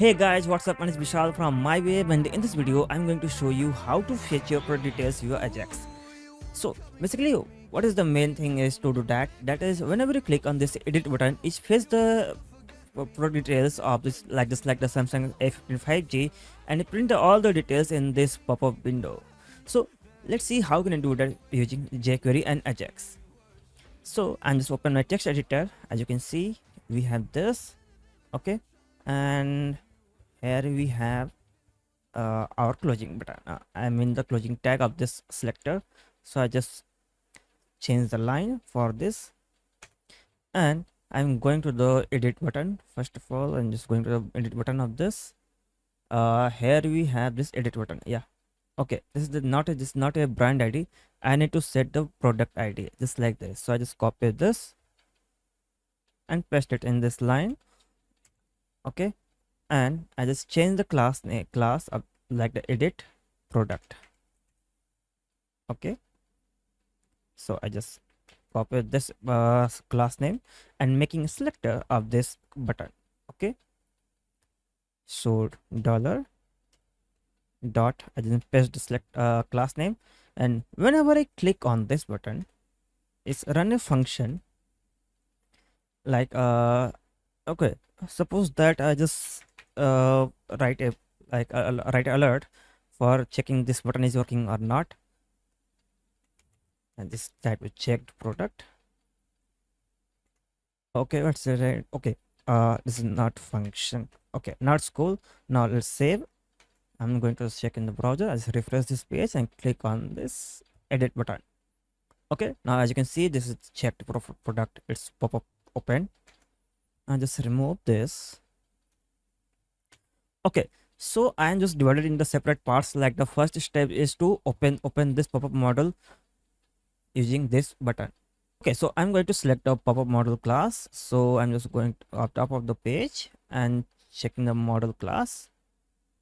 Hey guys, what's up? My name is Vishal from MyWeb, and in this video I'm going to show you how to fetch your product details via AJAX. So basically what is the main thing is to do that is whenever you click on this edit button, it fetch the product details of this like the Samsung A15 5G, and it print all the details in this pop-up window. So let's see how can I do that using jQuery and AJAX. So I'm just open my text editor. As you can see, we have this, okay, and here we have our closing button. I'm in the closing tag of this selector, so I just change the line for this, and I'm going to the edit button. First of all, I'm just going to the edit button of this. Here we have this edit button. Yeah, okay, this is not a brand ID. I need to set the product ID just like this. So I just copy this and paste it in this line. Okay, and I just change the class of like the edit product. Okay, so I just copy this class name and making a selector of this button. Okay, so dollar dot, I just paste the select class name, and whenever I click on this button, it's run a function like okay, suppose that I just write a write alert for checking this button is working or not, and this type of checked product. Okay, what's it? Okay, this is not function. Okay, not school. Now let's save. I'm going to check in the browser. I just refresh this page and click on this edit button. Okay, now as you can see, this is checked product. It's pop up open. I just remove this. Okay, so I am just divided into separate parts. Like the first step is to open this pop-up model using this button. Okay, so I'm going to select a pop-up model class. So I'm just going to up top of the page and checking the model class.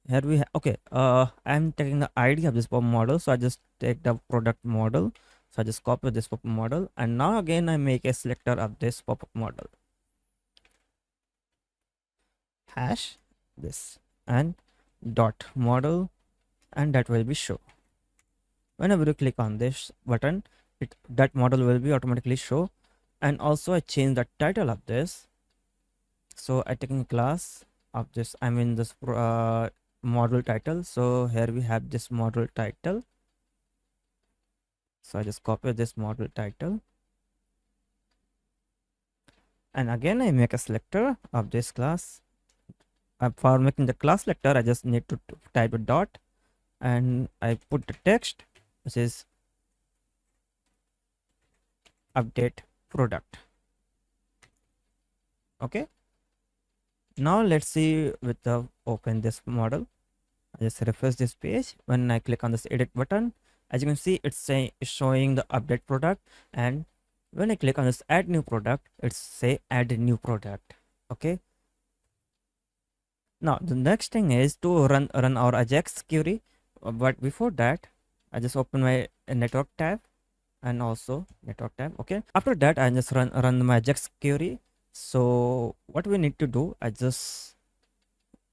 Here we have, okay, I'm taking the ID of this pop-up model. So I just take the product model. So I just copy this pop-up model, and now again I make a selector of this pop-up model. Hash this and dot model, and that will be show. Whenever you click on this button, that model will be automatically show. And also I change the title of this. So I taking a class of this, I mean this model title. So here we have this model title. So I just copy this model title, and again I make a selector of this class. For making the class selector, I just need to type a dot, and I put the text which is update product. Okay, now let's see with the open this model. I just refresh this page. When I click on this edit button, as you can see, it's showing the update product, and when I click on this add new product, it's say add new product. Okay, now the next thing is to run our AJAX query, but before that I just open my network tab and also network tab. Okay, after that I just run my AJAX query. So what we need to do, I just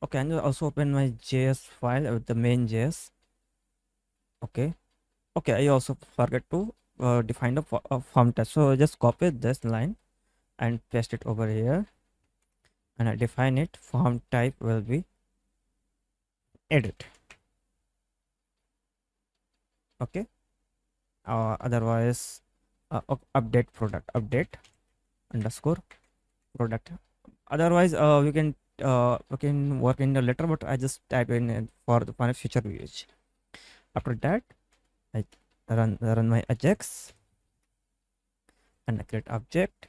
okay, and also open my JS file with the main JS. Okay, I also forget to define the form test. So just copy this line and paste it over here, and I define it. Form type will be edit. Okay, otherwise update product, update underscore product. Otherwise we can work in the letter, but I just type in for the future use. After that I run my AJAX and I create object.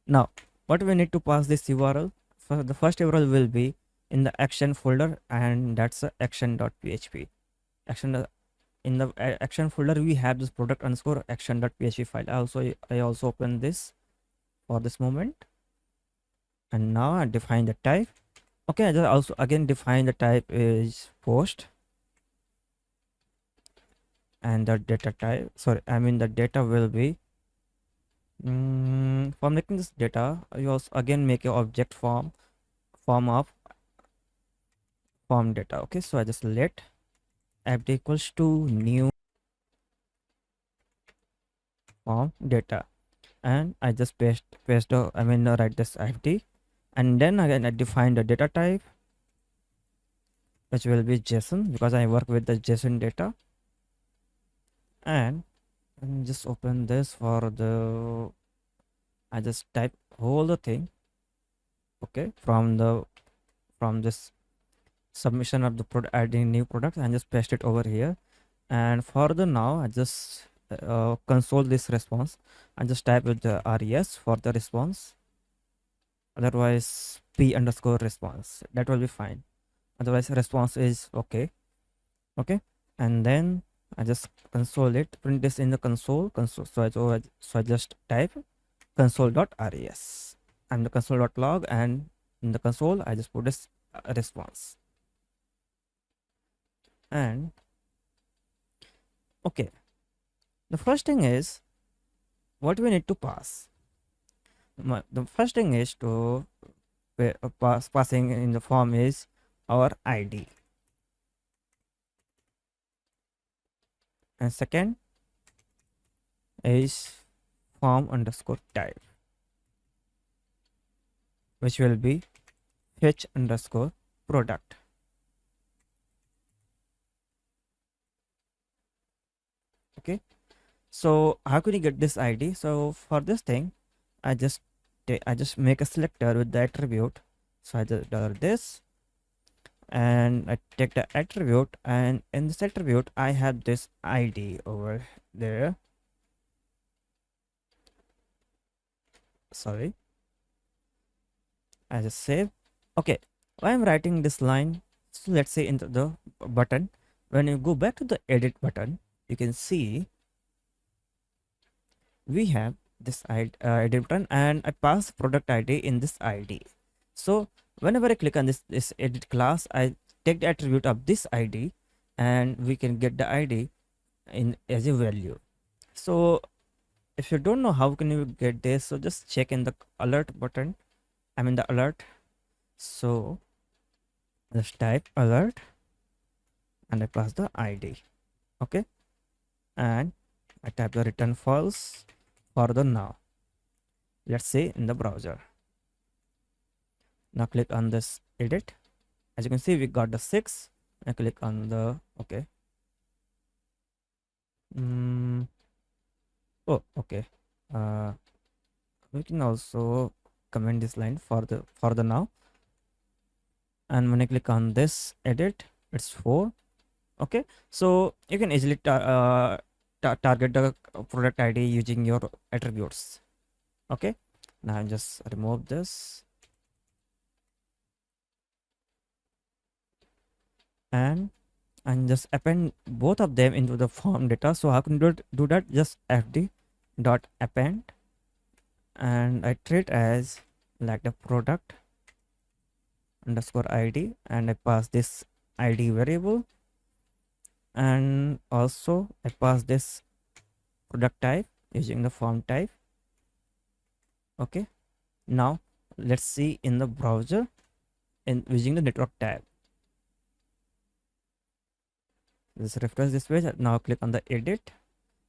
Now what we need to pass this URL. For the first URL will be in the action folder, and that's action.php. Action in the action folder we have this product underscore action.php file. I also open this for this moment, and now I define the type. Okay, I just also again define the type is post, and the data type, sorry, I mean the data will be for making this data, you also again make your object form of form data. Okay, so I just let fd equals to new form data, and I just paste the write this fd, and then again I define the data type, which will be JSON because I work with the JSON data. And let me just open this for the, I just type whole the thing, okay, from this submission of the product, adding new product, and just paste it over here. And for the now I just console this response and just type with the res for the response, otherwise p underscore response, that will be fine, otherwise response is okay. Okay, and then I just console it, print this in the console. So I just type console.res and the console.log, and in the console I just put this response. And okay, the first thing is what we need to pass. The first thing is to passing in the form is our id, and second is form underscore type, which will be fetch underscore product. Okay, so how can you get this id? So for this thing I just make a selector with the attribute. So I just dollar this, and I take the attribute, and in this attribute I have this id over there. Sorry, I just save. Okay, why I'm writing this line? So let's say into the button, when you go back to the edit button, you can see we have this edit button, and I pass product id in this id. So whenever I click on this edit class, I take the attribute of this id, and we can get the id in as a value. So if you don't know how can you get this, so just check in the alert button, the alert. So just type alert and I pass the id. Okay, and I type the return false for the now. Let's say in the browser. Now click on this edit. As you can see, we got the 6. I click on the okay. Oh, okay. We can also comment this line for the now. And when I click on this edit, it's 4. Okay, so you can easily target the product id using your attributes. Okay, now I just remove this, and just append both of them into the form data. So how can you do that? Just fd dot append, and I treat as like the product underscore id, and I pass this id variable, and also I pass this product type using the form type. Okay, now let's see in the browser in using the network tab. Let's refresh this page. Now click on the edit.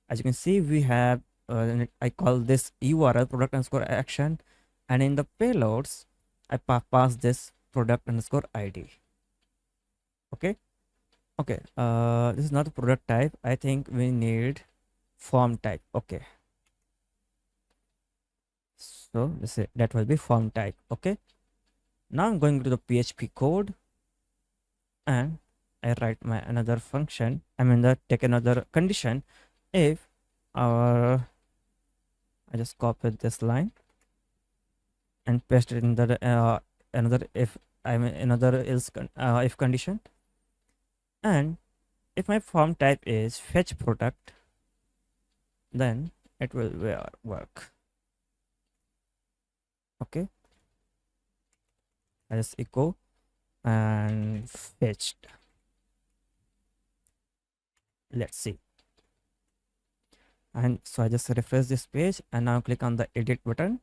As you can see, we have I call this URL product underscore action, and in the payloads I pass this product underscore id. Okay, this is not the product type. I think we need form type. Okay, so that will be form type. Okay, now I'm going to the PHP code, and I write my another function. Take another condition. If our I just copy this line and paste it in the another if another else if condition, and if my form type is fetch product, then it will work. Okay, I just echo and fetched. Let's see. And so I just refresh this page, and now click on the edit button,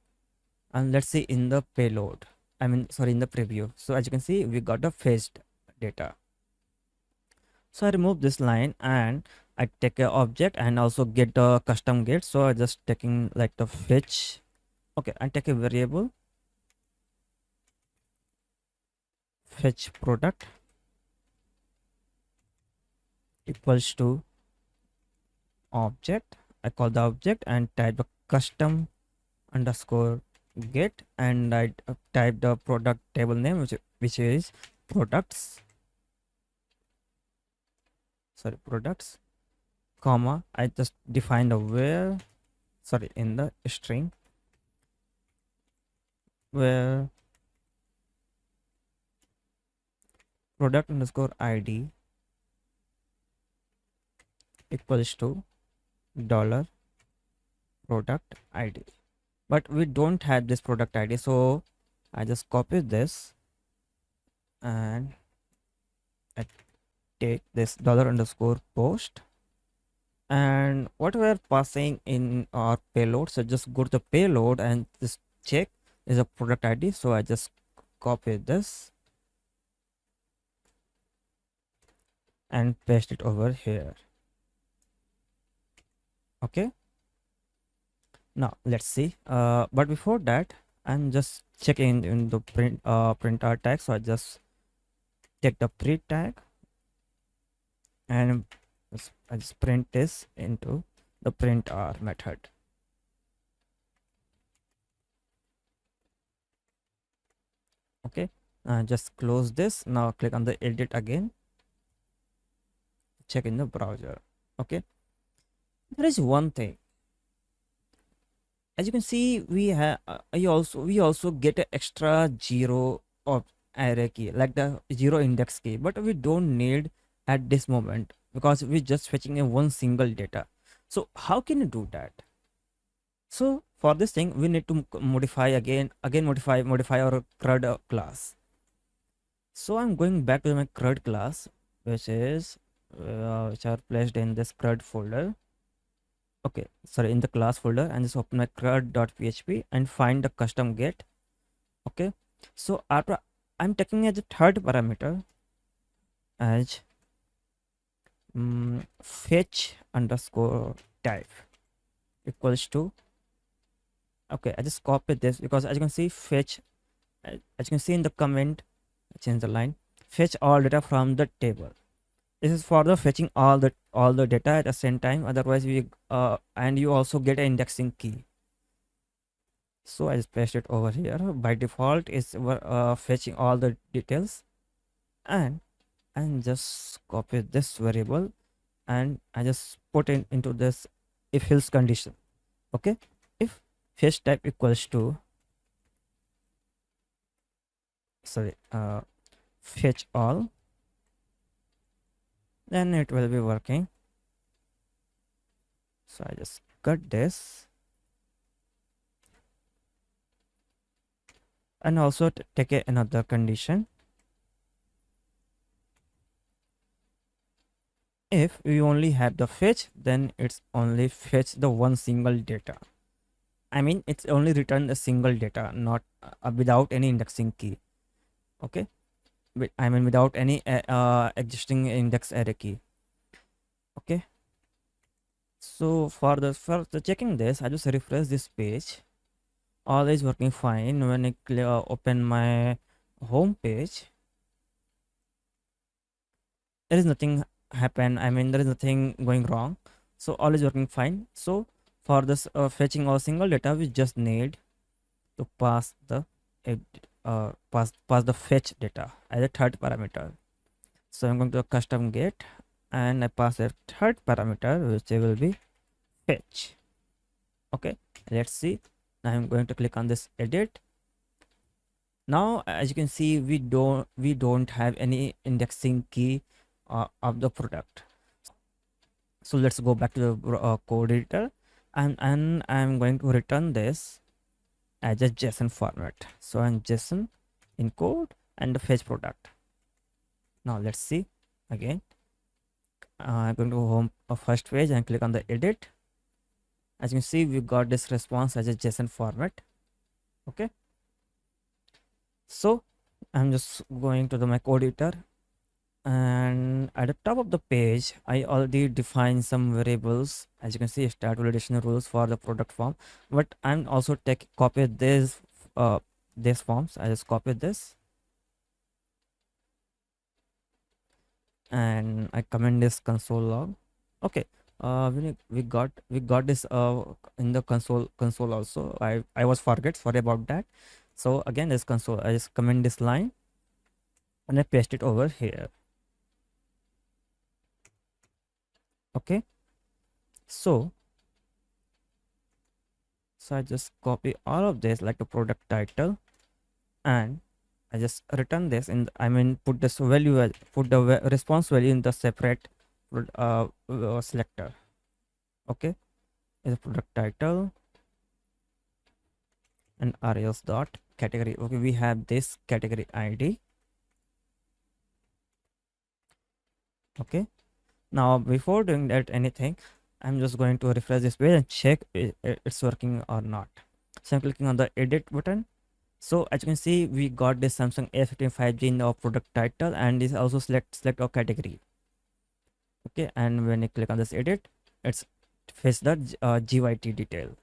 and let's see in the payload, in the preview. So as you can see, we got the fetched data. So I remove this line and I take a object and also get the custom get. So I just taking like the fetch. Okay, I take a variable fetch product equals to object. I call the object and type the custom underscore get, and I type the product table name which is products, sorry, products, comma, I just define the where, sorry, in the string where product underscore id equals to dollar product id. But we don't have this product id, so I just copy this and I take this dollar underscore post, and what we're passing in our payload, so just go to the payload and just check is a product id. So I just copy this and paste it over here. Okay, now let's see, but before that I'm just checking in the print r tag. So I just take the print tag and I just print this into the print r method. Okay, just close this. Now click on the edit again, check in the browser. Okay, there is one thing, as you can see, we also get an extra zero of array key, like the zero index key, but we don't need at this moment because we're just fetching a one single data. So how can you do that? So for this thing we need to modify modify our CRUD class. So I'm going back to my CRUD class, which are placed in this CRUD folder. Okay, sorry, in the class folder, and just open my crud.php and find the custom get. Okay, so after I'm taking as a third parameter as fetch underscore type equals to, okay, I just copy this because as you can see fetch, as you can see in the comment, change the line, fetch all data from the table. This is for the fetching all the data at the same time, otherwise we and you also get an indexing key. So I just paste it over here. By default is fetching all the details, and just copy this variable and I just put it into this if else condition. Okay, if fetch type equals to, sorry, fetch all, then it will be working. So I just cut this and also take another condition. If we only have the fetch, then it's only fetch the one single data. I mean, it's only return a single data, not without any indexing key. Okay, I mean without any existing index array key. Okay, so for the checking this, I just refresh this page. All is working fine. When I open my home page, there is nothing happen. I mean, there is nothing going wrong. So all is working fine. So for this fetching all single data, we just need to pass the pass the fetch data as a third parameter. So I'm going to custom get and I pass a third parameter, which will be fetch. Okay, let's see. Now I'm going to click on this edit. Now as you can see, we don't have any indexing key of the product. So let's go back to the code editor, and I'm going to return this as a JSON format. So I'm JSON encode and the fetch product. Now let's see again. I'm going to home first page and click on the edit. As you can see, we got this response as a JSON format. Okay, so I'm just going to my code editor And at the top of the page I already defined some variables, as you can see, start validation rules for the product form. But I'm also take copy this this forms. I just copy this and I comment this console log. Okay, we got this in the console also. I was forget, sorry about that. So again, this console, I just comment this line and I paste it over here. Okay, so I just copy all of this like a product title, and I just return this in I mean put this value put the response value in the separate selector. Okay, is a product title and rs dot category. Okay, we have this category id. Okay, now before doing that anything, I'm just going to refresh this page and check it's working or not. So I'm clicking on the edit button. So as you can see, we got this Samsung A15 5G in our product title, and this also select our category. Okay, and when you click on this edit, it's fetch the GYT detail.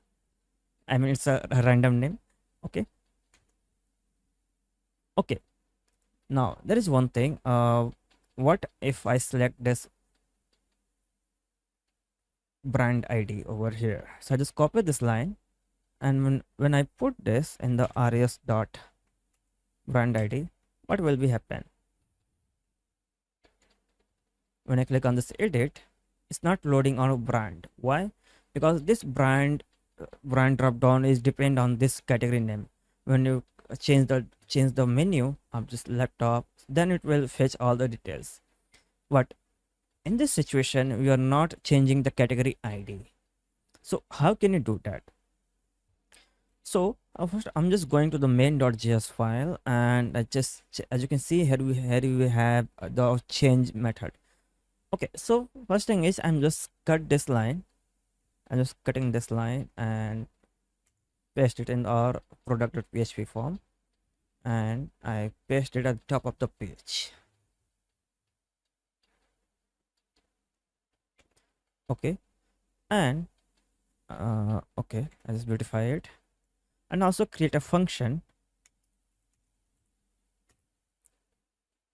I mean, it's a random name. Okay. Okay. Now there is one thing. What if I select this brand ID over here? So I just copy this line, and when I put this in the rs dot brand ID, what will be happen? When I click on this edit, it's not loading on a brand. Why? Because this brand drop down is depend on this category name. When you change the menu of this laptop, then it will fetch all the details. But in this situation, we are not changing the category ID. So how can you do that? So first, I'm just going to the main.js file, and I just as you can see here we have the change method. Okay, so first thing is I'm just cut this line. I'm just cutting this line and paste it in our product.php form, and I paste it at the top of the page. Okay, and okay, I just beautify it and also create a function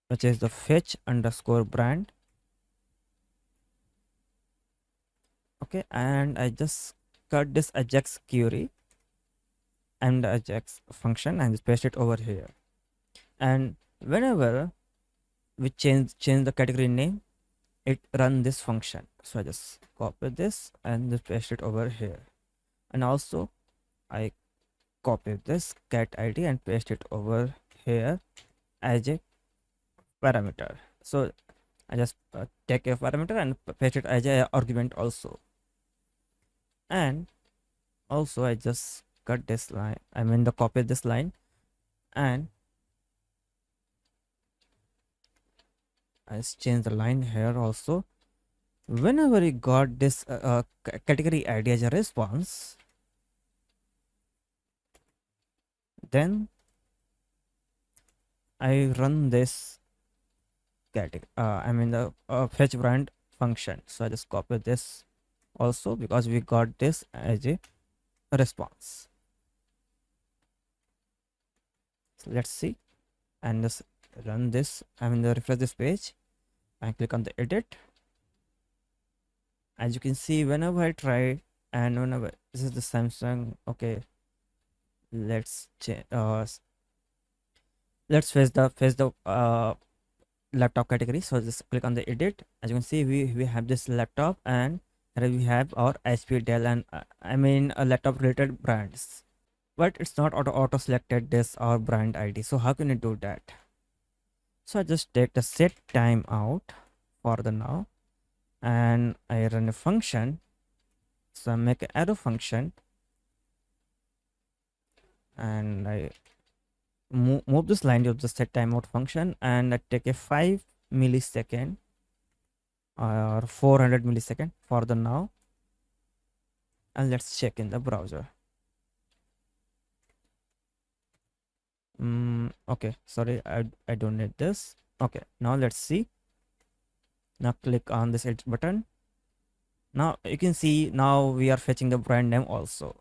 which is the fetch underscore brand. Okay, and I just cut this AJAX query and the AJAX function and just paste it over here. And whenever we change the category name, it run this function. So I just copy this and just paste it over here. And also I copy this cat id and paste it over here as a parameter. So I just take a parameter and paste it as a argument also. And also I just cut this line, I mean the copy this line, and I just change the line here also. Whenever you got this category id as a response, then I run this category I mean the fetch brand function. So I just copy this also because we got this as a response. So let's see and just run this. I mean the refresh this page and click on the edit. As you can see, whenever I try and whenever this is the Samsung. Okay, let's let's fetch the laptop category. So just click on the edit. As you can see, we have this laptop, and here we have our HP, Dell, and I mean laptop related brands. But it's not auto selected this or brand ID. So how can you do that? So I just take the set time out for the now, and I run a function. So I make an arrow function, and I move this line of the set timeout function, and I take a 5 millisecond or 400 millisecond for the now, and let's check in the browser. Okay, sorry, I don't need this. Okay, now let's see. Now click on this edit button. Now you can see now we are fetching the brand name also.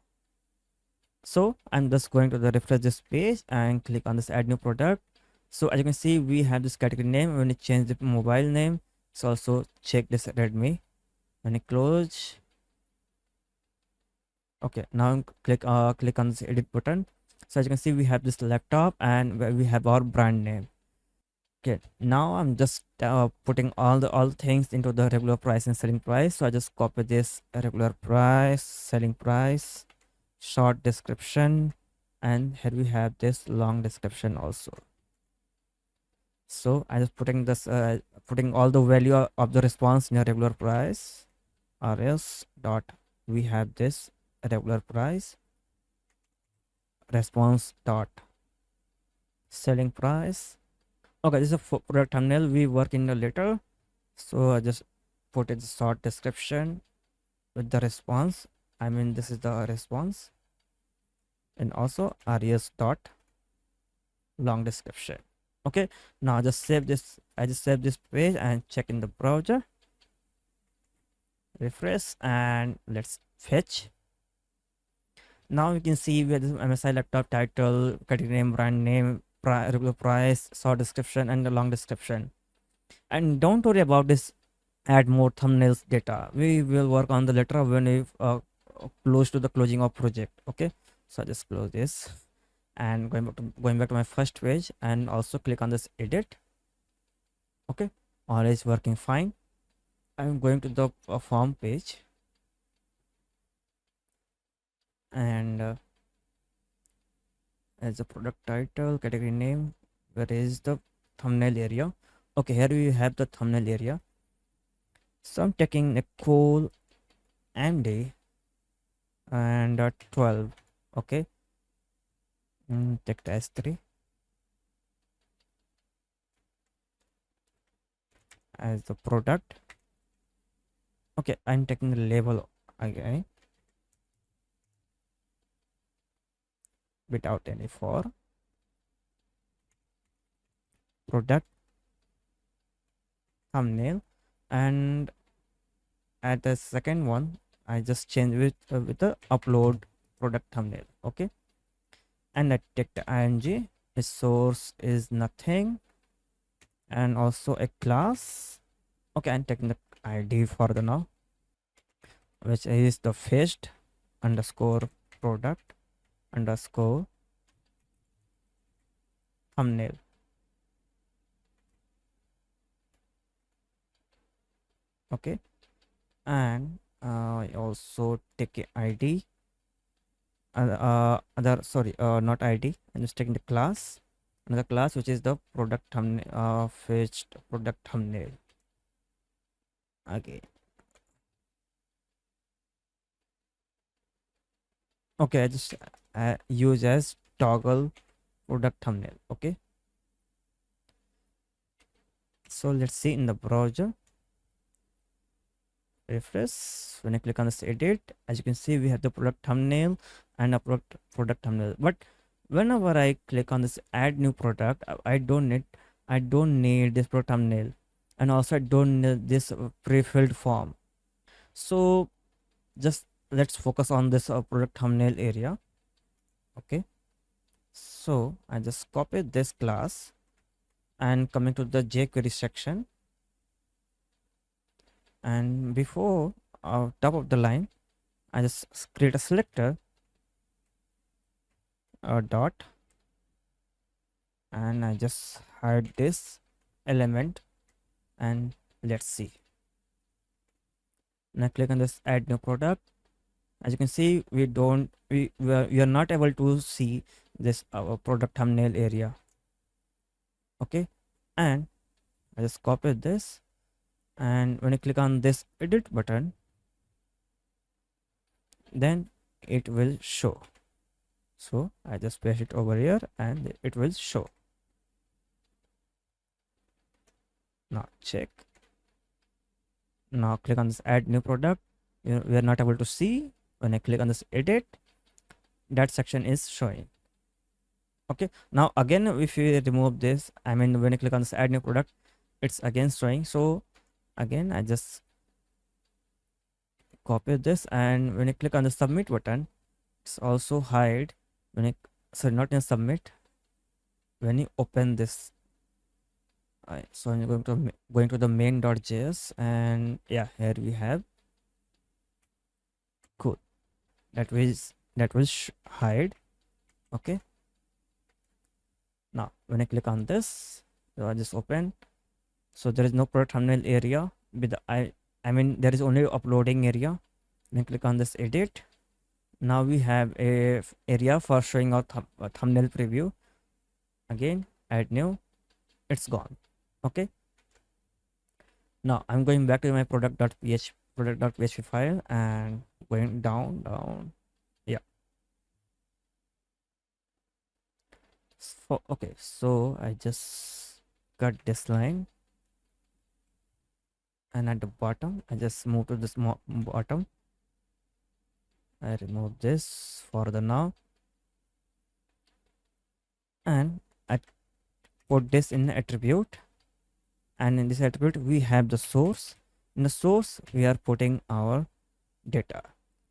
So I'm just going to the refresh this page and click on this add new product. So as you can see, we have this category name. When you change the mobile name, so also check this Redmi. When you close, okay, now click on this edit button. So as you can see, we have this laptop and we have our brand name. Okay, now I'm just putting all things into the regular price and selling price. So I just copy this regular price, selling price, short description, and here we have this long description also. So I just putting this putting all the value of the response in a regular price, rs dot we have this regular price response dot selling price. Okay, this is a product thumbnail we work in a later. So I just put it short description with the response. I mean, this is the response, and also res dot long description. Okay, now just save this. I just save this page and check in the browser, refresh, and let's fetch. Now you can see we have this MSI laptop title, category name, brand name, regular price, short description, and the long description. And don't worry about this add more thumbnails data. We will work on the later when we close to the closing of project. Okay, so I just close this and going back to my first page and also click on this edit. Okay, all is working fine. I'm going to the form page and as a product title, category name, where is the thumbnail area? Okay, here we have the thumbnail area. So I'm taking Nicole MD and 12. Okay, take the S3 as the product. Okay, I'm taking the label again without any for product thumbnail, and at the second one I just change with the upload product thumbnail. Okay, and I take the img, its source is nothing, and also a class. Okay, I'm taking the id for the now, which is the fetched underscore product underscore thumbnail. Okay, and I also take a id other sorry not id, I'm just taking the class, another class, which is the product thumbnail, fetched product thumbnail. Okay, okay, I just use as toggle product thumbnail. Okay, so let's see in the browser, refresh. When I click on this edit, as you can see, we have the product thumbnail and a product thumbnail. But whenever I click on this add new product, I don't need this product thumbnail, and also I don't need this pre-filled form. So just let's focus on this product thumbnail area. Okay, so I just copy this class and coming to the jQuery section, and before top of the line I just create a selector dot, and I just hide this element, and let's see. Now click on this add new product. As you can see, we are not able to see this product thumbnail area. Okay, and I just copy this, and when you click on this edit button, then it will show. So I just paste it over here and it will show. Now check. Now click on this add new product. We are not able to see. When I click on this edit, that section is showing. Okay, now again if you remove this, I mean when I click on this add new product, it's again showing. So Again, I just copy this, and when I click on the submit button, it's also hide when I, sorry, not in submit, when you open this. So I'm going to going to the main.js, and yeah, here we have cool. That will hide. Okay, now when I click on this, so I just open. So there is no product thumbnail area with the I mean there is only uploading area. When I click on this edit, now we have a area for showing out thumbnail preview. Again, add new, it's gone. Okay, now I'm going back to my product.php file and going down. Yeah. So okay, so I just cut this line, and at the bottom I just move to this bottom. I remove this for the now, and I put this in the attribute, and in this attribute we have the source. In the source we are putting our data.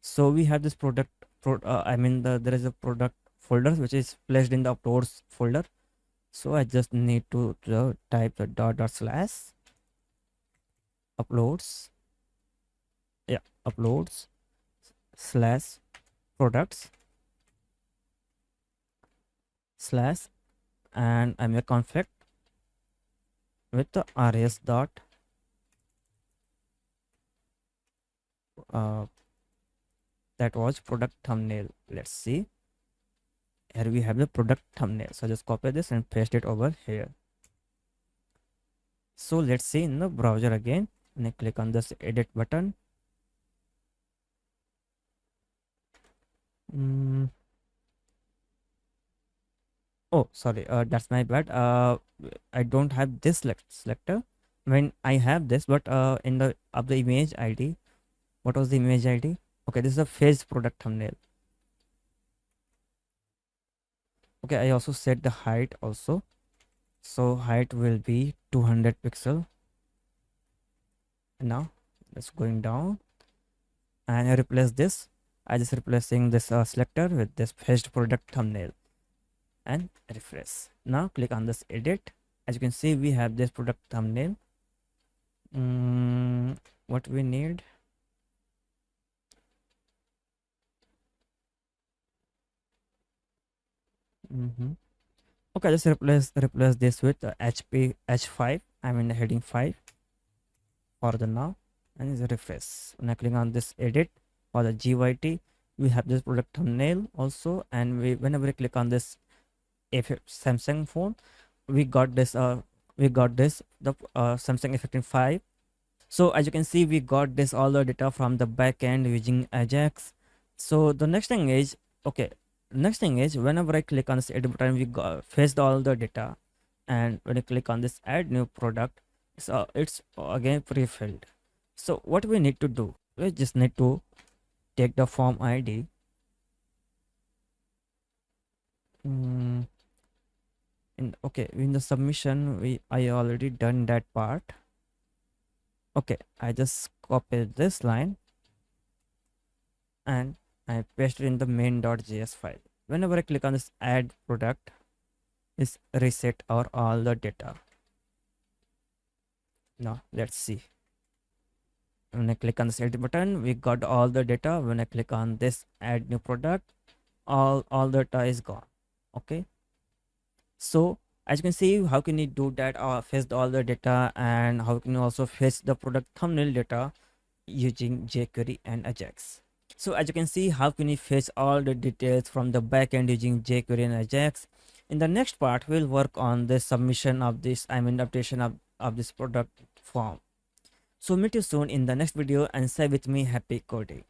So we have this there is a product folder which is placed in the uploads folder. So I just need to type the dot slash uploads, yeah, uploads slash products slash, and I'm a conflict with the rs dot that was product thumbnail. Let's see, here we have the product thumbnail. So just copy this and paste it over here. So let's see in the browser again, and I click on this edit button. Oh, sorry, that's my bad. I don't have this selector when I have this, but in the of the image id, what was the image id? Okay, this is a face product thumbnail. Okay, I also set the height also. So height will be 200 pixel. Now let's going down, and I replace this. I just replacing this selector with this faced product thumbnail, and refresh. Now click on this edit. As you can see, we have this product thumbnail. What we need, okay, just replace this with hp h5, I mean the heading 5 for the now, and is refresh. When I click on this edit for the gyt, we have this product thumbnail also, and whenever we click on this Samsung phone, we got this the Samsung Effect in 5. So as you can see, we got this all the data from the backend using AJAX. So the next thing is, okay, next thing is, whenever I click on this edit button, we faced all the data, and when I click on this add new product, so it's again pre-filled. So what we need to do, we just need to take the form id, okay, in the submission I already done that part. Okay, I just copy this line and I paste it in the main.js file. Whenever I click on this add product, is reset our all the data. Now let's see. When I click on this edit button, we got all the data. When I click on this add new product, all the data is gone. Okay, so as you can see, how can you do that, fetch all the data, and how can you also fetch the product thumbnail data using jQuery and AJAX. So as you can see, how can you fetch all the details from the backend using jQuery and AJAX. In the next part, we'll work on the submission of this, updation of this product form. So meet you soon in the next video, and stay with me. Happy coding.